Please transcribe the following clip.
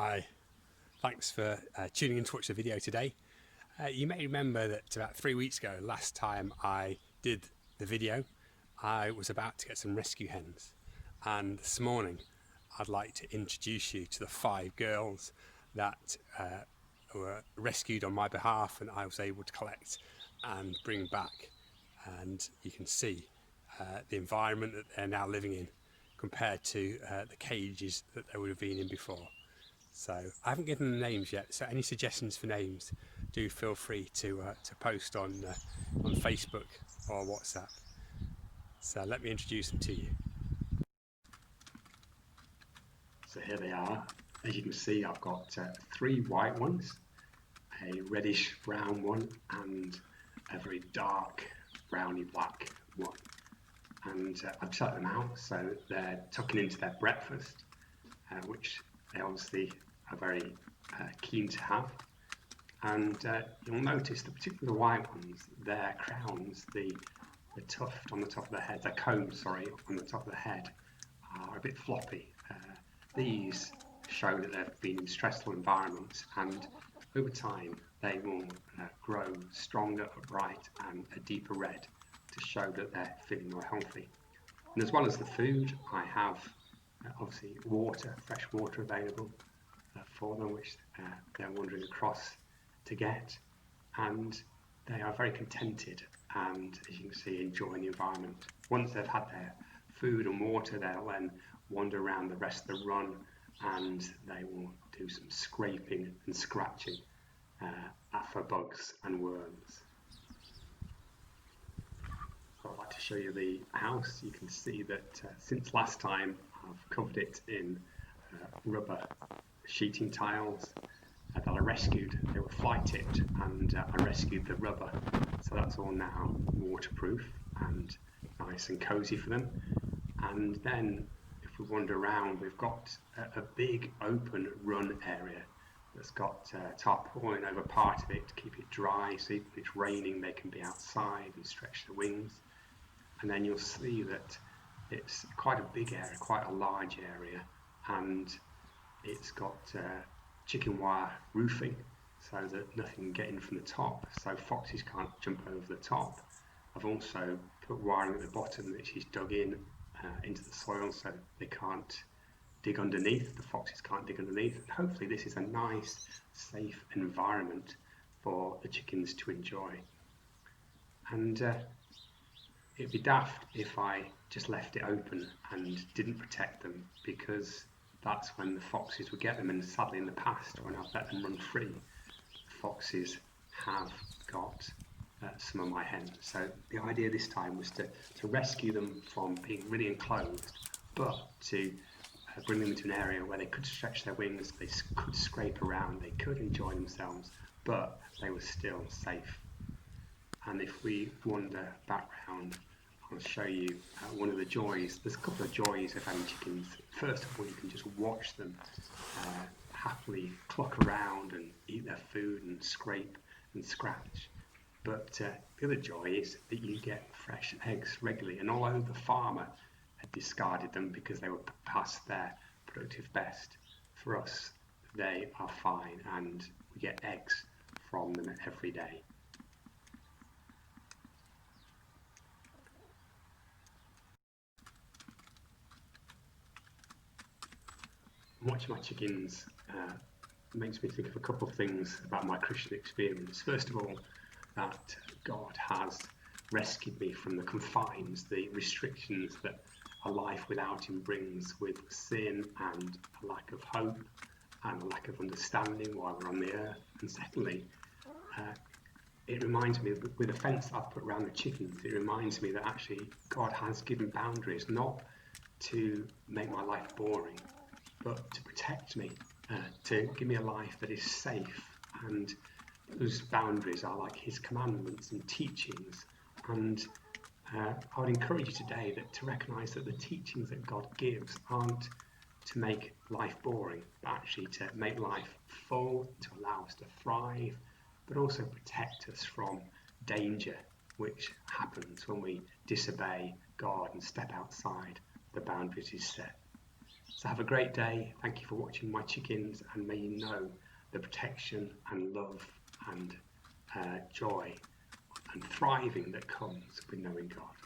Hi, thanks for tuning in to watch the video today. You may remember that about 3 weeks ago, last time I did the video, I was about to get some rescue hens. And this morning, I'd like to introduce you to the 5 girls that were rescued on my behalf and I was able to collect and bring back. And you can see the environment that they're now living in compared to the cages that they would have been in before. So I haven't given them names yet, so any suggestions for names, do feel free to post on Facebook or WhatsApp. So let me introduce them to you. So here they are. As you can see, I've got 3 white ones, a reddish brown one, and a very dark browny black one. And I've tucked them out so they're tucking into their breakfast, which they obviously are very keen to have. And you'll notice the particular white ones, their crowns, the tuft on the top of the head, their combs, sorry, on the top of the head are a bit floppy. These show that they've been in stressful environments, and over time they will grow stronger, upright, and a deeper red to show that they're feeling more healthy. And as well as the food, I have obviously water, fresh water available for them, which they're wandering across to get, and they are very contented and, as you can see, enjoying the environment. Once they've had their food and water, they'll then wander around the rest of the run and they will do some scraping and scratching for bugs and worms. So I'd like to show you the house. You can see that since last time I've covered it in rubber sheeting tiles that I rescued. They were fly tipped and I rescued the rubber, so that's all now waterproof and nice and cozy for them. And then if we wander around, we've got a big open run area that's got tarpaulin over part of it to keep it dry, so even if it's raining they can be outside and stretch their wings. And then you'll see that it's quite a big area, quite a large area, and it's got chicken wire roofing so that nothing can get in from the top, so foxes can't jump over the top. I've also put wiring at the bottom which is dug in into the soil so they can't dig underneath, the foxes can't dig underneath. And hopefully this is a nice, safe environment for the chickens to enjoy. And it'd be daft if I just left it open and didn't protect them, because that's when the foxes would get them. And sadly in the past, when I've let them run free, the foxes have got some of my hens. So the idea this time was to rescue them from being really enclosed, but to bring them into an area where they could stretch their wings, they could scrape around, they could enjoy themselves, but they were still safe. And if we wander back round, I'll show you one of the joys. There's a couple of joys of having chickens. First of all, you can just watch them happily cluck around and eat their food and scrape and scratch. But the other joy is that you get fresh eggs regularly, and although the farmer had discarded them because they were past their productive best, for us they are fine and we get eggs from them every day. Watching my chickens makes me think of a couple of things about my Christian experience. First of all, that God has rescued me from the confines, the restrictions that a life without Him brings, with sin and a lack of hope and a lack of understanding while we're on the earth. And secondly, it reminds me, with a fence I've put around the chickens, it reminds me that actually God has given boundaries, not to make my life boring, but to protect me, to give me a life that is safe. And those boundaries are like His commandments and teachings. And I would encourage you today to recognise that the teachings that God gives aren't to make life boring, but actually to make life full, to allow us to thrive, but also protect us from danger, which happens when we disobey God and step outside the boundaries He's set. So have a great day. Thank you for watching my chickens, and may you know the protection and love and joy and thriving that comes with knowing God.